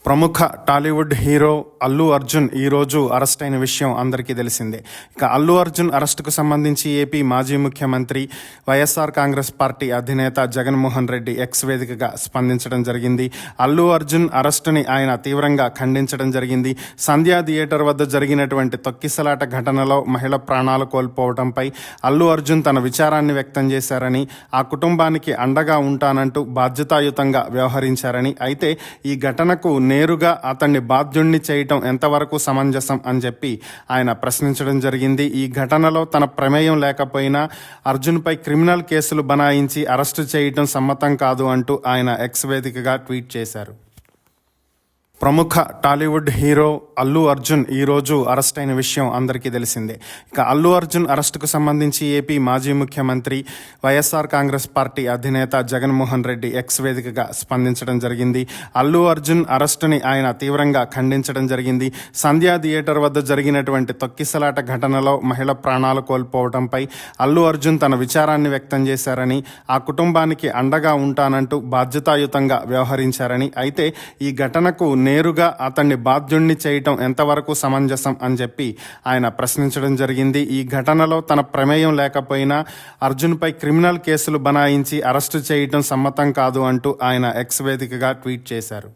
ప్రముఖ టాలీవుడ్ హీరో అల్లు అర్జున్ ఈరోజు అరెస్ట్ అయిన విషయం అందరికీ తెలిసిందే. ఇక అల్లు అర్జున్ అరెస్టుకు సంబంధించి ఏపీ మాజీ ముఖ్యమంత్రి వైఎస్ఆర్ కాంగ్రెస్ పార్టీ అధినేత జగన్మోహన్ రెడ్డి ఎక్స్ వేదికగా స్పందించడం జరిగింది. అల్లు అర్జున్ అరెస్టుని ఆయన తీవ్రంగా ఖండించడం జరిగింది. సంధ్యా థియేటర్ వద్ద జరిగినటువంటి తొక్కిసలాట ఘటనలో మహిళ ప్రాణాలు కోల్పోవడంపై అల్లు అర్జున్ తన విచారాన్ని వ్యక్తం చేశారని, ఆ కుటుంబానికి అండగా ఉంటానంటూ బాధ్యతాయుతంగా వ్యవహరించారని, అయితే ఈ ఘటనకు నేరుగా అతన్ని బాధ్యుణ్ణి చేయటం ఎంతవరకు సమంజసం అని చెప్పి ఆయన ప్రశ్నించడం జరిగింది. ఈ ఘటనలో తన ప్రమేయం లేకపోయినా అర్జున్పై క్రిమినల్ కేసులు బనాయించి అరెస్టు చేయటం సమ్మతం కాదు అంటూ ఆయన ఎక్స్ వేదికగా ట్వీట్ చేశారు. ప్రముఖ టాలీవుడ్ హీరో అల్లు అర్జున్ ఈరోజు అరెస్ట్ అయిన విషయం అందరికీ తెలిసిందే. ఇక అల్లు అర్జున్ అరెస్టుకు సంబంధించి ఏపీ మాజీ ముఖ్యమంత్రి వైఎస్ఆర్ కాంగ్రెస్ పార్టీ అధినేత జగన్మోహన్ రెడ్డి ఎక్స్ వేదికగా స్పందించడం జరిగింది. అల్లు అర్జున్ అరెస్టుని ఆయన తీవ్రంగా ఖండించడం జరిగింది. సంధ్యా థియేటర్ వద్ద జరిగినటువంటి తొక్కిసలాట ఘటనలో మహిళ ప్రాణాలు కోల్పోవడంపై అల్లు అర్జున్ తన విచారాన్ని వ్యక్తం చేశారని, ఆ కుటుంబానికి అండగా ఉంటానంటూ బాధ్యతాయుతంగా వ్యవహరించారని, అయితే ఈ ఘటనకు నేరుగా అతన్ని బాధ్యుణ్ణి చేయటం ఎంతవరకు సమంజసం అని చెప్పి ఆయన ప్రశ్నించడం జరిగింది. ఈ ఘటనలో తన ప్రమేయం లేకపోయినా అర్జున్పై క్రిమినల్ కేసులు బనాయించి అరెస్టు చేయటం సమ్మతం కాదు అంటూ ఆయన ఎక్స్ వేదికగా ట్వీట్ చేశారు.